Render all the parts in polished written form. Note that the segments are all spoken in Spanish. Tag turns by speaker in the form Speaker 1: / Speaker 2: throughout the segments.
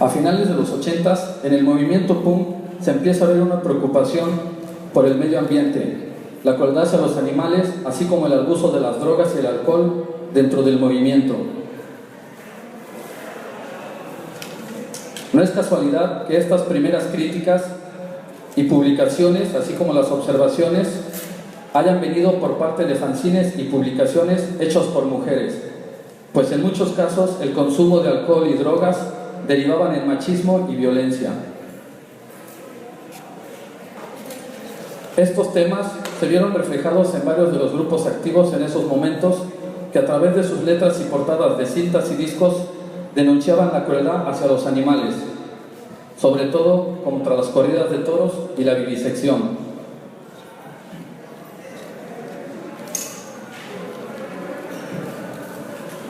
Speaker 1: A finales de los 80s, en el movimiento punk se empieza a ver una preocupación por el medio ambiente, la crueldad hacia los animales, así como el abuso de las drogas y el alcohol dentro del movimiento. No es casualidad que estas primeras críticas y publicaciones, así como las observaciones, hayan venido por parte de fanzines y publicaciones hechos por mujeres, pues en muchos casos el consumo de alcohol y drogas derivaban en machismo y violencia. Estos temas se vieron reflejados en varios de los grupos activos en esos momentos, que a través de sus letras y portadas de cintas y discos denunciaban la crueldad hacia los animales, sobre todo contra las corridas de toros y la vivisección.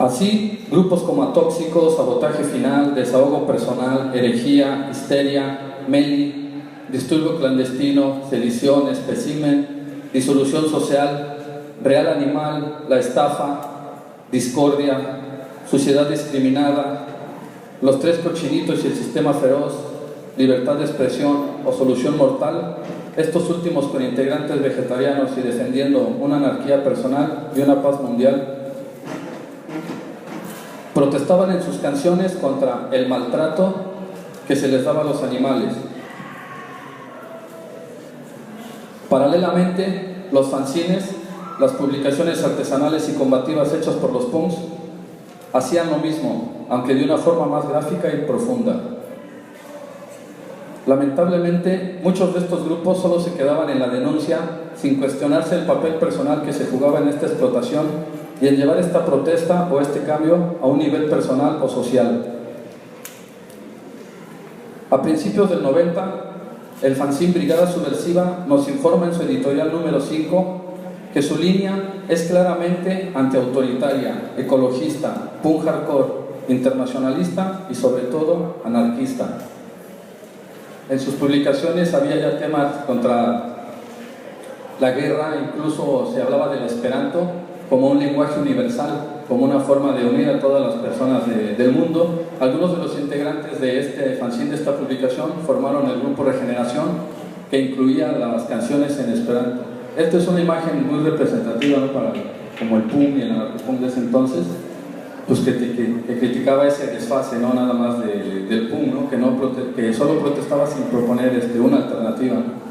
Speaker 1: Así, grupos como Atóxicos, Sabotaje Final, Desahogo Personal, Herejía, Histeria, Meli, Disturbio Clandestino, Sedición, Espécimen, Disolución Social, Real Animal, La Estafa, Discordia, Suciedad Discriminada, Los Tres Cochinitos y el Sistema Feroz, Libertad de Expresión o Solución Mortal, estos últimos con integrantes vegetarianos y defendiendo una anarquía personal y una paz mundial, protestaban en sus canciones contra el maltrato que se les daba a los animales. Paralelamente, los fanzines, las publicaciones artesanales y combativas hechas por los punks, hacían lo mismo, aunque de una forma más gráfica y profunda. Lamentablemente, muchos de estos grupos solo se quedaban en la denuncia, sin cuestionarse el papel personal que se jugaba en esta explotación y en llevar esta protesta o este cambio a un nivel personal o social. A principios del 90, el fanzine Brigada Subversiva nos informa en su editorial número 5 que su línea es claramente antiautoritaria, ecologista, punk hardcore, internacionalista y sobre todo anarquista. En sus publicaciones había ya temas contra la guerra, incluso se hablaba del esperanto como un lenguaje universal, como una forma de unir a todas las personas del mundo. Algunos de los integrantes de este fanzine, de esta publicación, formaron el grupo Regeneración, que incluía las canciones en esperanto. Esta es una imagen muy representativa, ¿no? Para como el punk y el anarcopunk de ese entonces, pues que criticaba ese desfase, no nada más del punk, ¿no? Que solo protestaba sin proponer una alternativa, ¿no?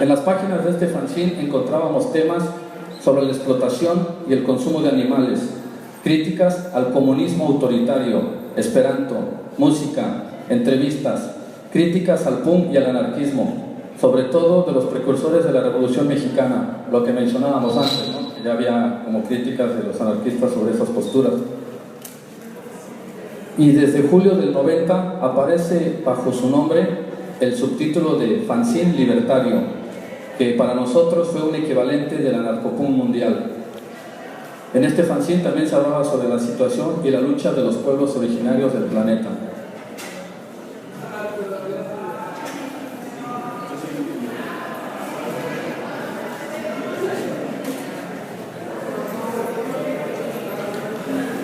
Speaker 1: En las páginas de este fanzine encontrábamos temas sobre la explotación y el consumo de animales, críticas al comunismo autoritario, esperanto, música, entrevistas, críticas al punk y al anarquismo, sobre todo de los precursores de la Revolución Mexicana, lo que mencionábamos antes, ¿no? Que ya había como críticas de los anarquistas sobre esas posturas. Y desde julio del 90 aparece bajo su nombre el subtítulo de Fanzine Libertario, que para nosotros fue un equivalente del anarcopunk mundial. En este fanzine también se hablaba sobre la situación y la lucha de los pueblos originarios del planeta.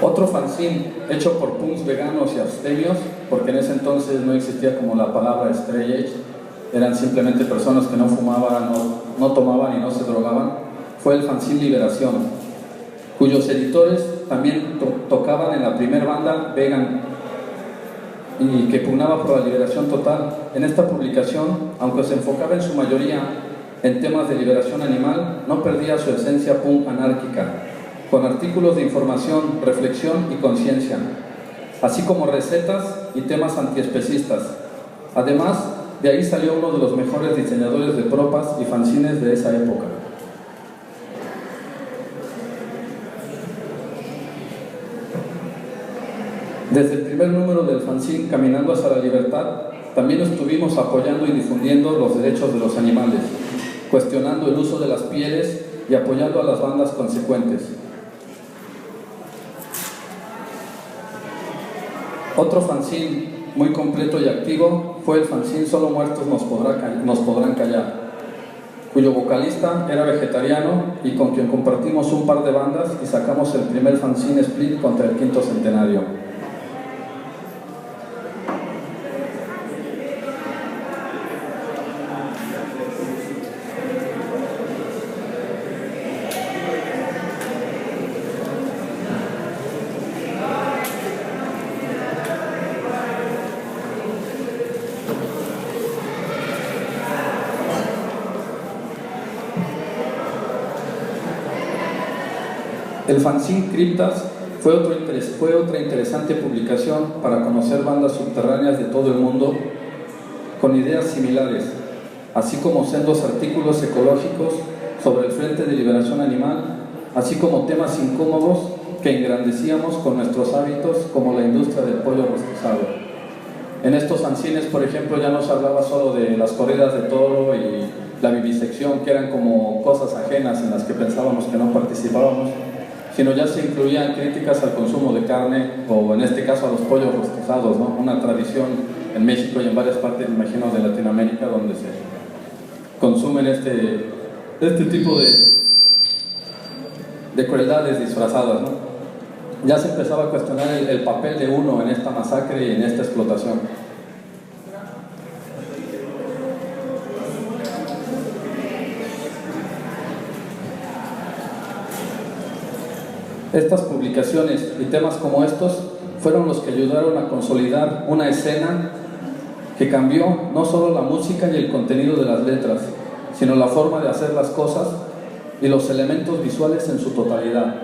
Speaker 1: Otro fanzine hecho por punks veganos y abstemios, porque en ese entonces no existía como la palabra straight edge, eran simplemente personas que no fumaban, no tomaban y no se drogaban, fue el fanzine Liberación, cuyos editores también tocaban en la primer banda vegan y que pugnaba por la liberación total. En esta publicación, aunque se enfocaba en su mayoría en temas de liberación animal, no perdía su esencia punk anárquica, con artículos de información, reflexión y conciencia, así como recetas y temas antiespecistas. Además, de ahí salió uno de los mejores diseñadores de propas y fanzines de esa época. Desde el primer número del fanzine Caminando hacia la Libertad, también estuvimos apoyando y difundiendo los derechos de los animales, cuestionando el uso de las pieles y apoyando a las bandas consecuentes. Otro fanzine muy completo y activo fue el fanzine Solo Muertos nos podrán callar, cuyo vocalista era vegetariano y con quien compartimos un par de bandas y sacamos el primer fanzine split contra el 5º centenario. El fanzine Criptas fue otra interesante publicación para conocer bandas subterráneas de todo el mundo con ideas similares, así como sendos artículos ecológicos sobre el Frente de Liberación Animal, así como temas incómodos que engrandecíamos con nuestros hábitos, como la industria del pollo rostizado. En estos fanzines, por ejemplo, ya no se hablaba solo de las corridas de toro y la vivisección, que eran como cosas ajenas en las que pensábamos que no participábamos, sino ya se incluían críticas al consumo de carne, o en este caso a los pollos rostizados, ¿no? Una tradición en México y en varias partes, me imagino, de Latinoamérica, donde se consumen este tipo de crueldades disfrazadas, ¿no? Ya se empezaba a cuestionar el papel de uno en esta masacre y en esta explotación. Estas publicaciones y temas como estos fueron los que ayudaron a consolidar una escena que cambió no solo la música y el contenido de las letras, sino la forma de hacer las cosas y los elementos visuales en su totalidad.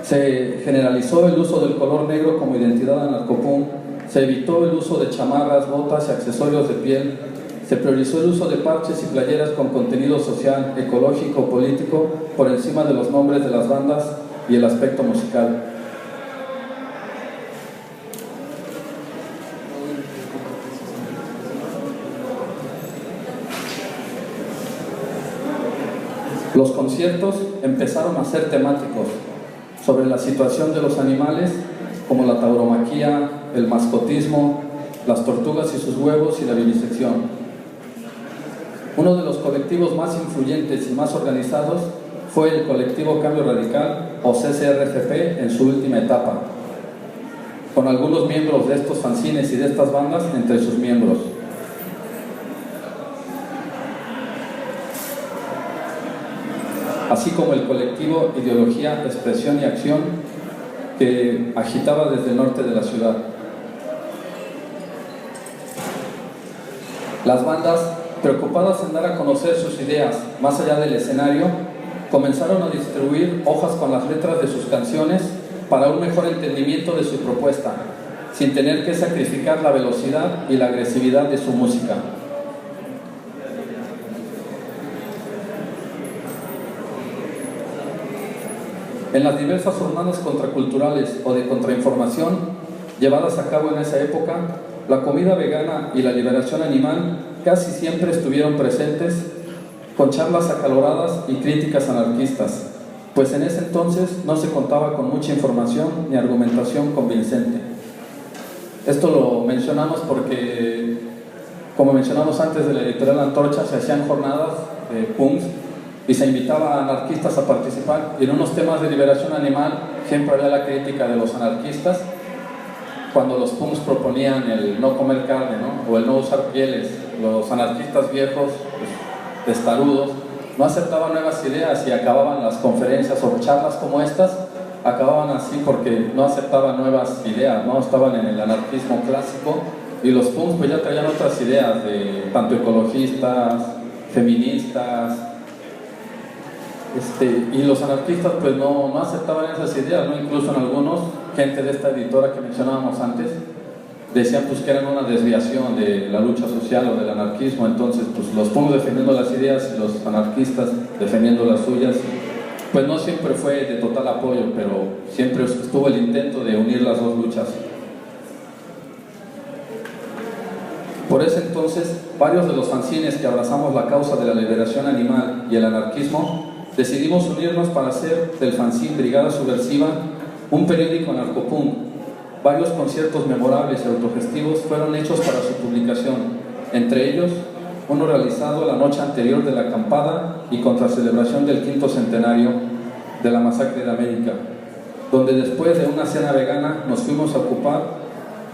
Speaker 1: Se generalizó el uso del color negro como identidad anarcopunk, se evitó el uso de chamarras, botas y accesorios de piel, se priorizó el uso de parches y playeras con contenido social, ecológico, político, por encima de los nombres de las bandas y el aspecto musical. Los conciertos empezaron a ser temáticos, sobre la situación de los animales, como la tauromaquia, el mascotismo, las tortugas y sus huevos y la vivisección. Uno de los colectivos más influyentes y más organizados fue el colectivo Cambio Radical, o CCRCP, en su última etapa, con algunos miembros de estos fanzines y de estas bandas entre sus miembros. Así como el colectivo Ideología, Expresión y Acción, que agitaba desde el norte de la ciudad. Las bandas, preocupadas en dar a conocer sus ideas más allá del escenario, comenzaron a distribuir hojas con las letras de sus canciones para un mejor entendimiento de su propuesta, sin tener que sacrificar la velocidad y la agresividad de su música. En las diversas jornadas contraculturales o de contrainformación llevadas a cabo en esa época, la comida vegana y la liberación animal casi siempre estuvieron presentes, con charlas acaloradas y críticas anarquistas, pues en ese entonces no se contaba con mucha información ni argumentación convincente. Esto lo mencionamos porque, como mencionamos antes de la editorial Antorcha, se hacían jornadas de punks y se invitaba a anarquistas a participar, y en unos temas de liberación animal siempre había la crítica de los anarquistas cuando los punks proponían el no comer carne, ¿no? O el no usar pieles. Los anarquistas viejos, pues, testarudos, no aceptaban nuevas ideas y acababan las conferencias o charlas como estas, acababan así porque no aceptaban nuevas ideas, ¿no? Estaban en el anarquismo clásico, y los punks pues ya traían otras ideas, de tanto ecologistas, feministas, y los anarquistas pues no aceptaban esas ideas, ¿no? Incluso en algunos, gente de esta editora que mencionábamos antes, decían pues que eran una desviación de la lucha social o del anarquismo. Entonces pues los punks defendiendo las ideas y los anarquistas defendiendo las suyas, pues no siempre fue de total apoyo, pero siempre estuvo el intento de unir las dos luchas. Por ese entonces, varios de los fanzines que abrazamos la causa de la liberación animal y el anarquismo, decidimos unirnos para hacer del fanzine Brigada Subversiva un periódico anarcopunk. Varios conciertos memorables y autogestivos fueron hechos para su publicación, entre ellos uno realizado la noche anterior de la acampada y contra celebración del 5º centenario de la masacre de América, donde después de una cena vegana nos fuimos a ocupar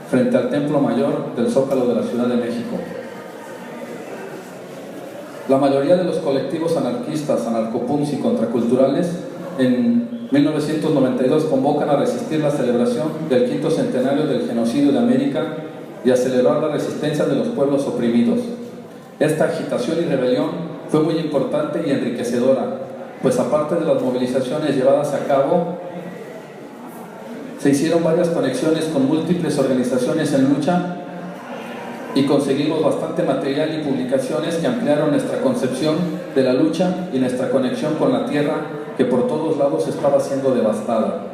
Speaker 1: frente al Templo Mayor del Zócalo de la Ciudad de México. La mayoría de los colectivos anarquistas, anarcopunks y contraculturales en 1992 convocan a resistir la celebración del 5º centenario del genocidio de América y a celebrar la resistencia de los pueblos oprimidos. Esta agitación y rebelión fue muy importante y enriquecedora, pues aparte de las movilizaciones llevadas a cabo, se hicieron varias conexiones con múltiples organizaciones en lucha y conseguimos bastante material y publicaciones que ampliaron nuestra concepción de la lucha y nuestra conexión con la tierra que por todos lados estaba siendo devastada.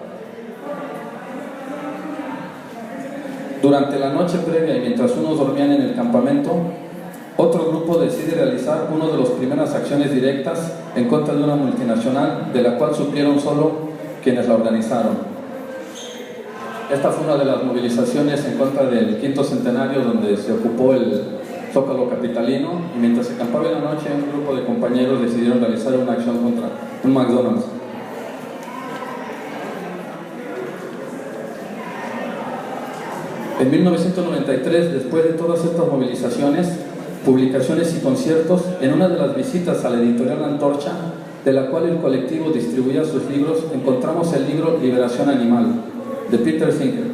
Speaker 1: Durante la noche previa y mientras unos dormían en el campamento, otro grupo decide realizar una de las primeras acciones directas en contra de una multinacional de la cual supieron solo quienes la organizaron. Esta fue una de las movilizaciones en contra del 5º centenario donde se ocupó el Zócalo capitalino y mientras se acampaba en la noche un grupo de compañeros decidieron realizar una acción contra un McDonald's. En 1993, después de todas estas movilizaciones, publicaciones y conciertos, en una de las visitas a la editorial Antorcha, de la cual el colectivo distribuía sus libros, encontramos el libro Liberación Animal, de Peter Singer,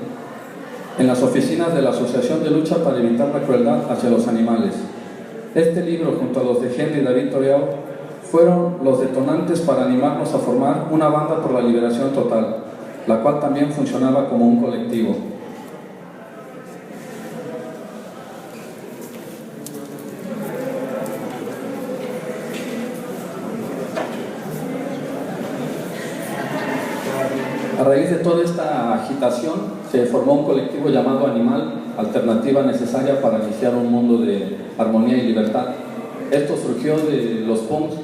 Speaker 1: en las oficinas de la Asociación de Lucha para Evitar la Crueldad hacia los Animales. Este libro, junto a los de Henry David Thoreau, fueron los detonantes para animarnos a formar una banda por la liberación total, la cual también funcionaba como un colectivo. A raíz de toda esta agitación se formó un colectivo llamado Animal, alternativa necesaria para iniciar un mundo de armonía y libertad. Esto surgió de los punks,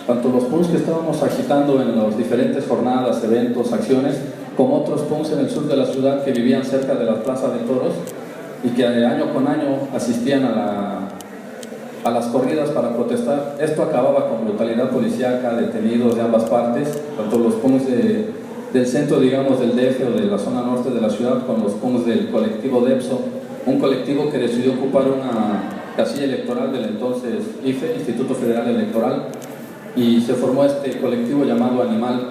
Speaker 1: tanto los punks que estábamos agitando en las diferentes jornadas, eventos, acciones, como otros punks en el sur de la ciudad que vivían cerca de la Plaza de Toros y que año con año asistían a las corridas para protestar. Esto acababa con brutalidad policíaca, detenidos de ambas partes, tanto los punks del centro, digamos, del DF o de la zona norte de la ciudad, con los punks del colectivo DEPSO, un colectivo que decidió ocupar una casilla electoral del entonces IFE, Instituto Federal Electoral, y se formó este colectivo llamado Animal.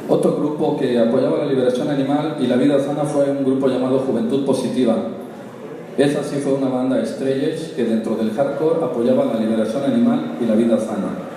Speaker 1: Otro grupo que apoyaba la liberación animal y la vida sana fue un grupo llamado Juventud Positiva. Esa sí fue una banda straight edge que dentro del hardcore apoyaba la liberación animal y la vida sana.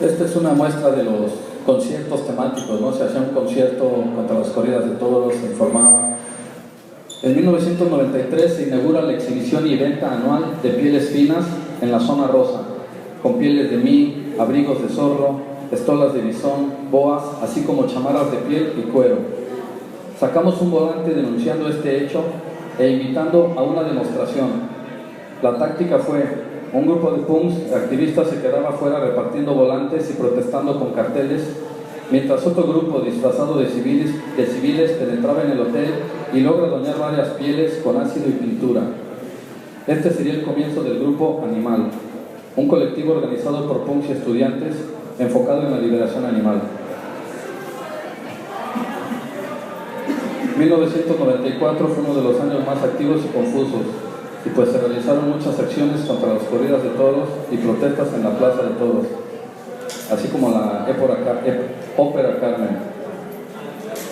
Speaker 1: Esta es una muestra de los conciertos temáticos, ¿no? Se hacía un concierto contra las corridas de toros, se informaba. En 1993 se inaugura la exhibición y venta anual de pieles finas en la zona rosa, con pieles de mí, abrigos de zorro, estolas de bisón, boas, así como chamarras de piel y cuero. Sacamos un volante denunciando este hecho e invitando a una demostración. La táctica fue: un grupo de punks activistas se quedaba fuera repartiendo volantes y protestando con carteles, mientras otro grupo disfrazado de civiles penetraba en el hotel y logra doñar varias pieles con ácido y pintura. Este sería el comienzo del grupo Animal, un colectivo organizado por punks y estudiantes enfocado en la liberación animal. 1994 fue uno de los años más activos y confusos, y pues se realizaron muchas acciones contra las corridas de toros y protestas en la Plaza de Toros, así como la Ópera Carmen.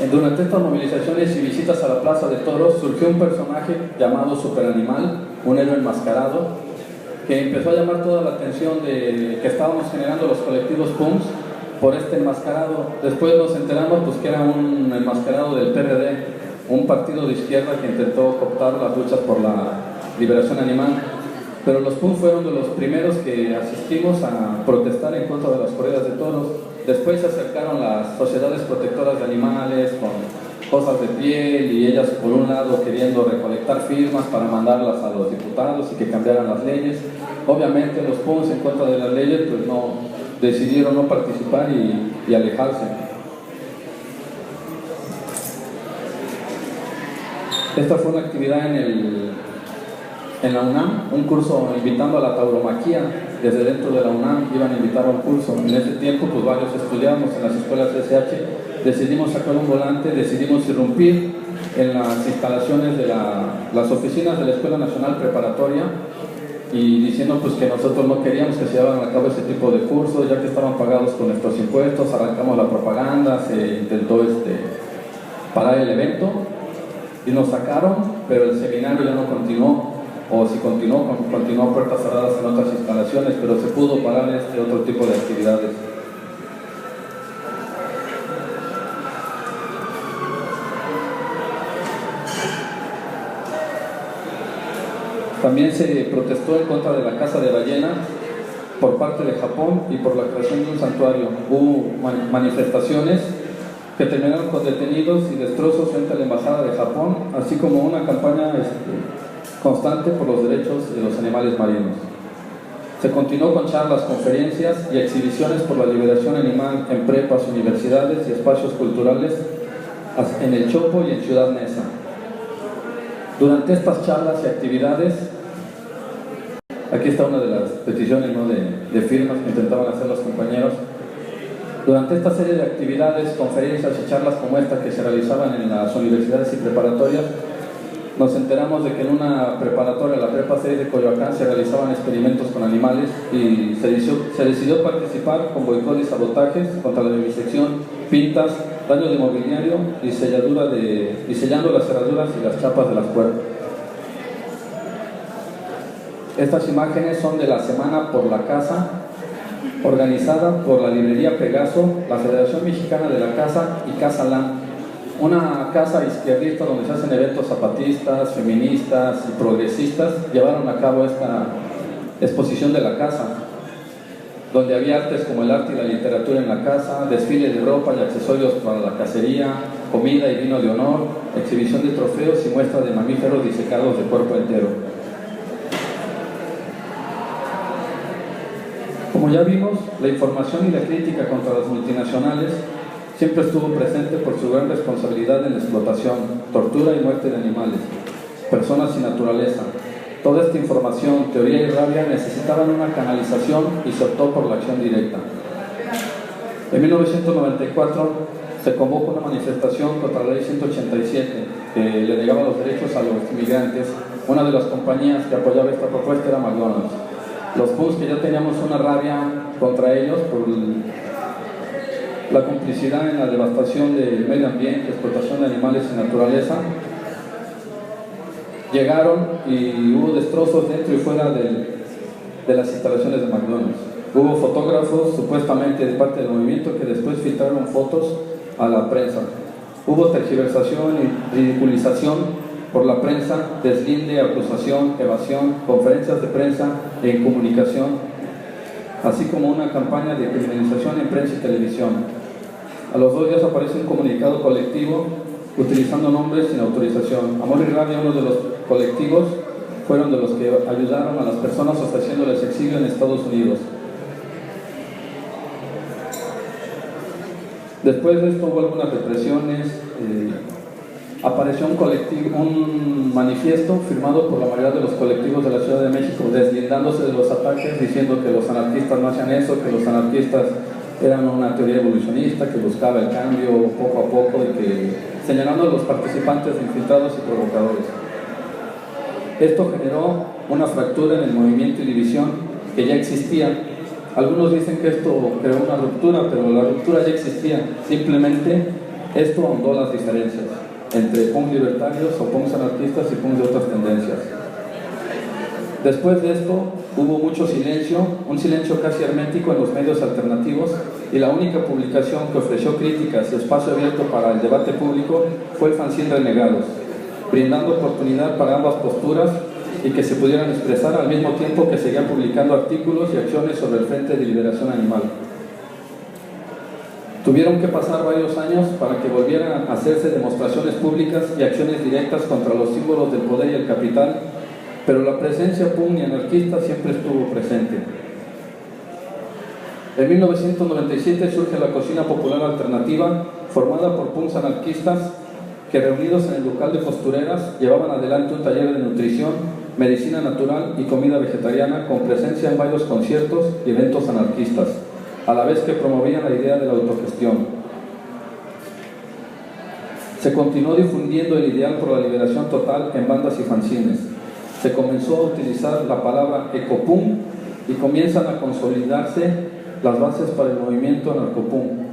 Speaker 1: Durante estas movilizaciones y visitas a la Plaza de Toros surgió un personaje llamado Superanimal, un héroe enmascarado, que empezó a llamar toda la atención de que estábamos generando los colectivos punks por este enmascarado. Después nos enteramos pues, que era un enmascarado del PRD, un partido de izquierda que intentó cooptar las luchas por la liberación animal. Pero los punks fueron de los primeros que asistimos a protestar en contra de las corridas de toros. Después se acercaron las sociedades protectoras de animales con cosas de piel y ellas por un lado queriendo recolectar firmas para mandarlas a los diputados y que cambiaran las leyes. Obviamente los punks en contra de las leyes pues no decidieron no participar y alejarse. Esta fue una actividad en la UNAM, un curso invitando a la tauromaquia. Desde dentro de la UNAM iban a invitar a un curso. En ese tiempo pues varios estudiamos en las escuelas de SH, decidimos sacar un volante, decidimos irrumpir en las instalaciones de las oficinas de la Escuela Nacional Preparatoria y diciendo pues que nosotros no queríamos que se llevaran a cabo ese tipo de cursos ya que estaban pagados con nuestros impuestos. Arrancamos la propaganda, se intentó parar el evento y nos sacaron, pero el seminario ya no continuó, o si continuó a puertas cerradas en otras instalaciones, pero se pudo parar otro tipo de actividades. También se protestó en contra de la caza de ballenas por parte de Japón y por la creación de un santuario. Hubo manifestaciones que terminaron con detenidos y destrozos frente a la Embajada de Japón, así como una campaña constante por los derechos de los animales marinos. Se continuó con charlas, conferencias y exhibiciones por la liberación animal en prepas, universidades y espacios culturales en El Chopo y en Ciudad Neza. Durante estas charlas y actividades, aquí está una de las peticiones, ¿no?, de firmas que intentaban hacer los compañeros. Durante esta serie de actividades, conferencias y charlas como esta que se realizaban en las universidades y preparatorias, nos enteramos de que en una preparatoria, la Prepa 6 de Coyoacán, se realizaban experimentos con animales y se decidió participar con boicot y sabotajes contra la vivisección, pintas, daño de mobiliario y sellando las cerraduras y las chapas de las puertas. Estas imágenes son de la Semana por la Casa, organizada por la librería Pegaso, la Federación Mexicana de la Casa y Casa LAM, una casa izquierdista donde se hacen eventos zapatistas, feministas y progresistas. Llevaron a cabo esta exposición de la casa, donde había artes como el arte y la literatura en la casa, desfile de ropa y accesorios para la cacería, comida y vino de honor, exhibición de trofeos y muestra de mamíferos disecados de cuerpo entero. Como ya vimos, la información y la crítica contra las multinacionales siempre estuvo presente por su gran responsabilidad en la explotación, tortura y muerte de animales, personas y naturaleza. Toda esta información, teoría y rabia necesitaban una canalización y se optó por la acción directa. En 1994 se convocó una manifestación contra la Ley 187 que le negaba los derechos a los inmigrantes. Una de las compañías que apoyaba esta propuesta era McDonald's. Los punks, que ya teníamos una rabia contra ellos por la complicidad en la devastación del medio ambiente, explotación de animales y naturaleza, llegaron y hubo destrozos dentro y fuera de las instalaciones de McDonald's. Hubo fotógrafos supuestamente de parte del movimiento que después filtraron fotos a la prensa. Hubo tergiversación y ridiculización por la prensa, deslinde, acusación, evasión, conferencias de prensa e incomunicación, así como una campaña de criminalización en prensa y televisión. A los 2 días aparece un comunicado colectivo utilizando nombres sin autorización. Amor y Rabia, uno de los colectivos, fueron de los que ayudaron a las personas ofreciéndoles exilio en Estados Unidos. Después de esto hubo algunas represiones. Apareció un manifiesto firmado por la mayoría de los colectivos de la Ciudad de México, deslindándose de los ataques, diciendo que los anarquistas no hacían eso, que los anarquistas eran una teoría evolucionista que buscaba el cambio poco a poco y que señalando a los participantes de infiltrados y provocadores. Esto generó una fractura en el movimiento y división que ya existía. Algunos dicen que esto creó una ruptura, pero la ruptura ya existía. Simplemente Esto ahondó las diferencias entre punks libertarios o punks anarquistas y punks de otras tendencias. Después de esto hubo mucho silencio, un silencio casi hermético en los medios alternativos, y la única publicación que ofreció críticas y espacio abierto para el debate público fue el fanzine Renegados, brindando oportunidad para ambas posturas y que se pudieran expresar al mismo tiempo que seguían publicando artículos y acciones sobre el Frente de Liberación Animal. Tuvieron que pasar varios años para que volvieran a hacerse demostraciones públicas y acciones directas contra los símbolos del poder y el capital, pero la presencia punk y anarquista siempre estuvo presente. En 1997 surge la Cocina Popular Alternativa, formada por punks anarquistas que, reunidos en el local de costureras, llevaban adelante un taller de nutrición, medicina natural y comida vegetariana, con presencia en varios conciertos y eventos anarquistas, a la vez que promovían la idea de la autogestión. Se continuó difundiendo el ideal por la liberación total en bandas y fanzines. Se comenzó a utilizar la palabra ecopunk y comienzan a consolidarse las bases para el movimiento anarcopunk.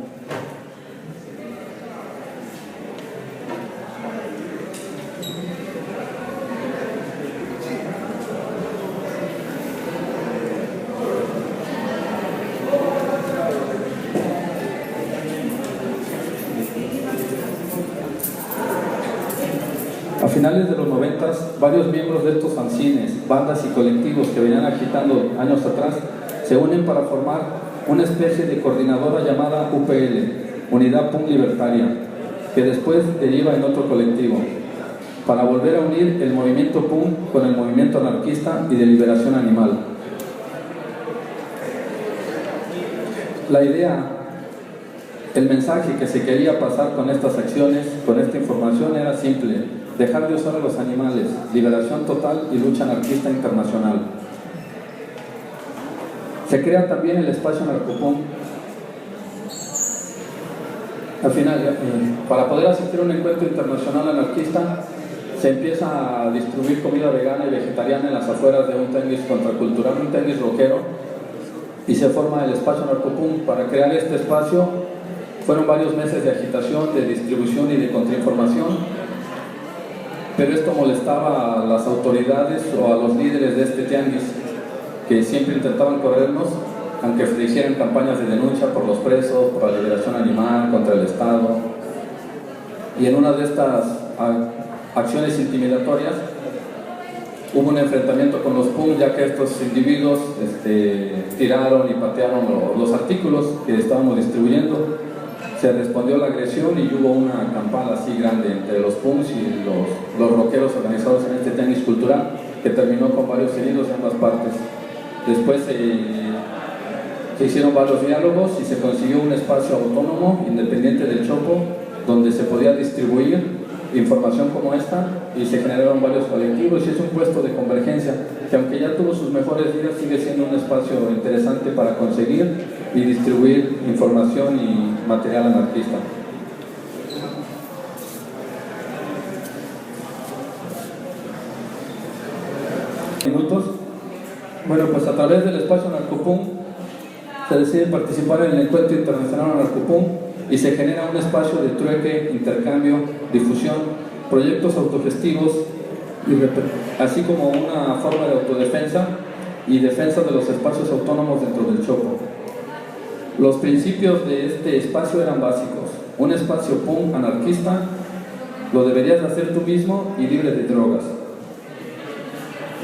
Speaker 1: A finales de los 90, varios miembros de estos fanzines, bandas y colectivos que venían agitando años atrás, se unen para formar una especie de coordinadora llamada UPL, Unidad Punk Libertaria, que después deriva en otro colectivo, para volver a unir el movimiento punk con el movimiento anarquista y de liberación animal. La idea, el mensaje que se quería pasar con estas acciones, con esta información, era simple: dejar de usar a los animales, liberación total y lucha anarquista internacional. Se crea también el espacio anarcopunk. Al final, para poder asistir a un encuentro internacional anarquista, se empieza a distribuir comida vegana y vegetariana en las afueras de un tianguis contracultural, un tianguis rockero, y se forma el espacio anarcopunk. Para crear este espacio fueron varios meses de agitación, de distribución y de contrainformación, pero esto molestaba a las autoridades o a los líderes de este tianguis, que siempre intentaban corrernos, aunque se hicieran campañas de denuncia por los presos, por la liberación animal, contra el Estado. Y en una de estas acciones intimidatorias hubo un enfrentamiento con los punks, ya que estos individuos tiraron y patearon los artículos que estábamos distribuyendo. Se respondió a la agresión y hubo una campal así grande entre los punks y los rockeros organizados en este tenis cultural, que terminó con varios heridos de ambas partes. Después se hicieron varios diálogos y se consiguió un espacio autónomo, independiente del Chopo, donde se podía distribuir información como esta, y se generaron varios colectivos, y es un puesto de convergencia que, aunque ya tuvo sus mejores días, sigue siendo un espacio interesante para conseguir y distribuir información y material anarquista. Minutos. Bueno, pues a través del espacio anarcopunk se decide participar en el encuentro internacional anarcopunk y se genera un espacio de trueque, intercambio, difusión, proyectos autogestivos, así como una forma de autodefensa y defensa de los espacios autónomos dentro del Chopo. Los principios de este espacio eran básicos: un espacio punk anarquista, lo deberías hacer tú mismo y libre de drogas.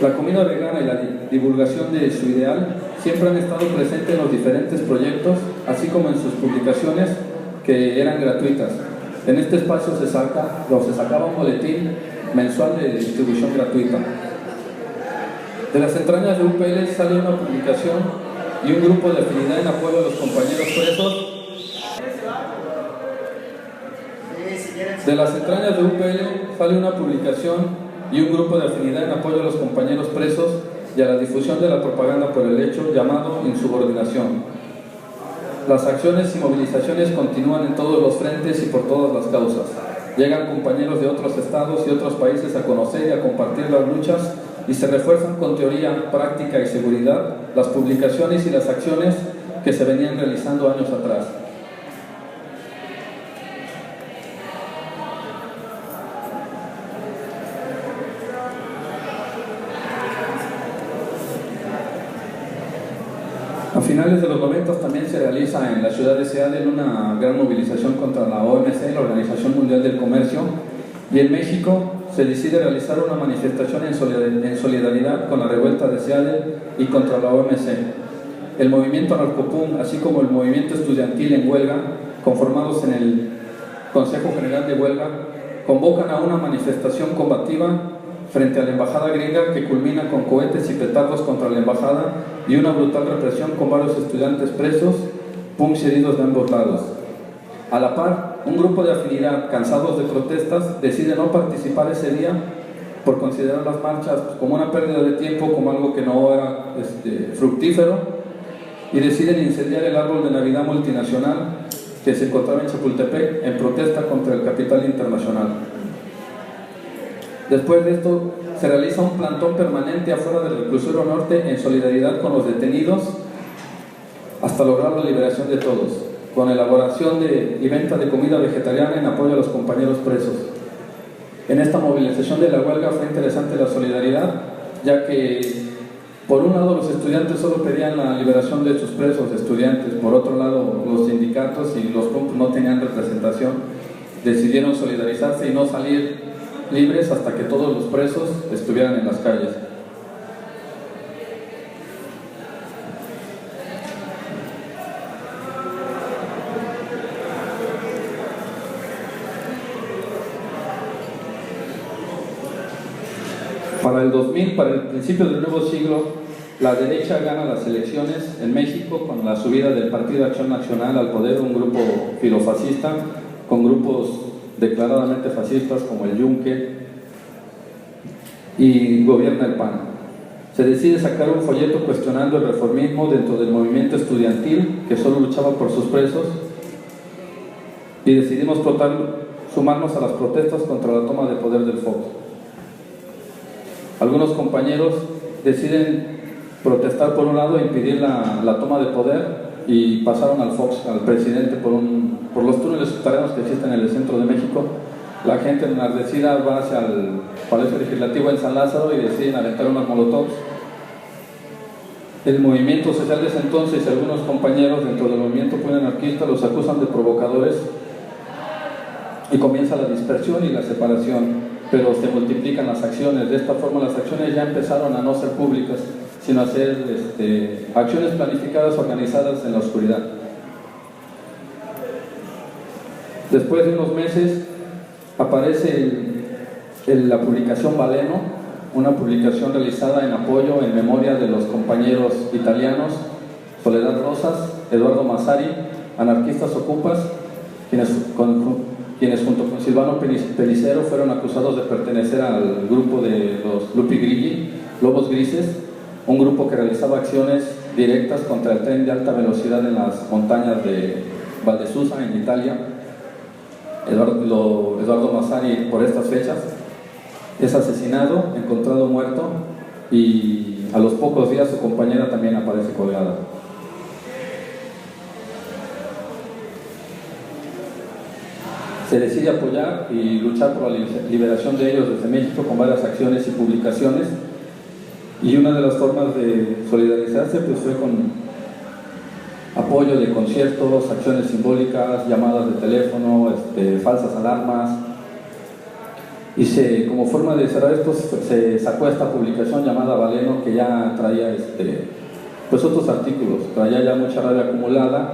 Speaker 1: La comida vegana y la divulgación de su ideal siempre han estado presentes en los diferentes proyectos, así como en sus publicaciones, que eran gratuitas. En este espacio se sacaba un boletín mensual de distribución gratuita. De las entrañas de UPL sale una publicación y un grupo de afinidad en apoyo a los compañeros presos. De las entrañas de UPL sale una publicación y un grupo de afinidad en apoyo a los compañeros presos y a la difusión de la propaganda por el hecho llamado insubordinación. Las acciones y movilizaciones continúan en todos los frentes y por todas las causas. Llegan compañeros de otros estados y otros países a conocer y a compartir las luchas, y se refuerzan con teoría, práctica y seguridad las publicaciones y las acciones que se venían realizando años atrás. A finales de los 90 también se realiza en la ciudad de Seattle una gran movilización contra la OMC, la Organización Mundial del Comercio, y en México se decide realizar una manifestación en solidaridad con la revuelta de Seattle y contra la OMC. El movimiento anarcopunk, así como el movimiento estudiantil en huelga, conformados en el Consejo General de Huelga, convocan a una manifestación combativa frente a la embajada gringa que culmina con cohetes y petardos contra la embajada y una brutal represión con varios estudiantes presos, punks heridos de ambos lados. A la par, un grupo de afinidad, cansados de protestas, decide no participar ese día por considerar las marchas como una pérdida de tiempo, como algo que no era fructífero, y deciden incendiar el árbol de Navidad multinacional que se encontraba en Chapultepec en protesta contra el capital internacional. Después de esto, se realiza un plantón permanente afuera del reclusorio norte en solidaridad con los detenidos hasta lograr la liberación de todos, con elaboración y venta de comida vegetariana en apoyo a los compañeros presos. En esta movilización de la huelga fue interesante la solidaridad, ya que por un lado los estudiantes solo pedían la liberación de sus presos estudiantes, por otro lado los sindicatos y los puntos no tenían representación, decidieron solidarizarse y no salir libres hasta que todos los presos estuvieran en las calles. Para el 2000, para el principio del nuevo siglo, la derecha gana las elecciones en México con la subida del Partido Acción Nacional al poder, un grupo filofascista con grupos declaradamente fascistas como el Yunque, y gobierna el PAN. Se decide sacar un folleto cuestionando el reformismo dentro del movimiento estudiantil que solo luchaba por sus presos, y decidimos sumarnos a las protestas contra la toma de poder del Fox. Algunos compañeros deciden protestar por un lado e impedir la toma de poder, y pasaron al Fox, al presidente, por los túneles subterráneos que existen en el centro de México. La gente enardecida va hacia el Palacio Legislativo en San Lázaro y deciden aventar unos molotovs. El movimiento social de ese entonces y algunos compañeros dentro del movimiento anarquista los acusan de provocadores y comienza la dispersión y la separación, pero se multiplican las acciones. De esta forma las acciones ya empezaron a no ser públicas, sino a ser acciones planificadas, organizadas en la oscuridad. Después de unos meses aparece la publicación Baleno, una publicación realizada en apoyo, en memoria de los compañeros italianos Soledad Rosas, Eduardo Massari, anarquistas ocupas, quienes junto con Silvano Pelicero fueron acusados de pertenecer al grupo de los Lupi Grilli, Lobos Grises, un grupo que realizaba acciones directas contra el tren de alta velocidad en las montañas de Valdesusa, en Italia. Eduardo Massari, por estas fechas, es asesinado, encontrado muerto, y a los pocos días su compañera también aparece colgada. Se decide apoyar y luchar por la liberación de ellos desde México con varias acciones y publicaciones, y una de las formas de solidarizarse pues fue con apoyo de conciertos, acciones simbólicas, llamadas de teléfono, falsas alarmas. Y como forma de cerrar esto, se sacó esta publicación llamada Baleno, que ya traía pues otros artículos, traía ya mucha rabia acumulada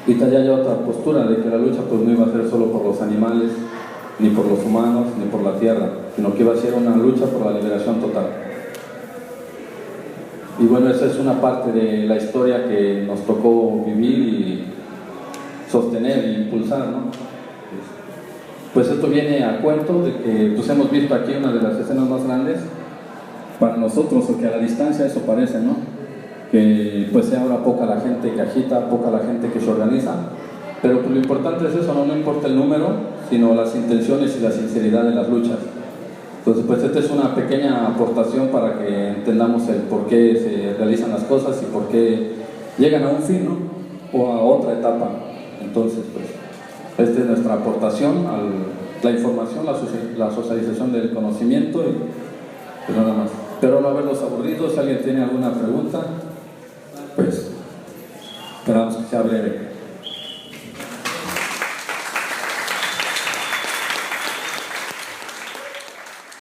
Speaker 1: y traía ya otra postura de que la lucha pues no iba a ser solo por los animales, ni por los humanos, ni por la tierra, sino que iba a ser una lucha por la liberación total. Y bueno, esa es una parte de la historia que nos tocó vivir y sostener e impulsar, ¿no? Pues esto viene a cuento de que pues hemos visto aquí una de las escenas más grandes para nosotros, porque a la distancia eso parece, ¿no? Que pues sea ahora poca la gente que agita, poca la gente que se organiza, pero pues lo importante es eso, no importa el número, sino las intenciones y la sinceridad de las luchas. Entonces pues esta es una pequeña aportación para que entendamos el por qué se realizan las cosas y por qué llegan a un fin, ¿no? O a otra etapa. Entonces pues esta es nuestra aportación a la información, la socialización del conocimiento, y pues nada más. Espero no haberlos aburrido. Si alguien tiene alguna pregunta. pues esperamos que sea breve.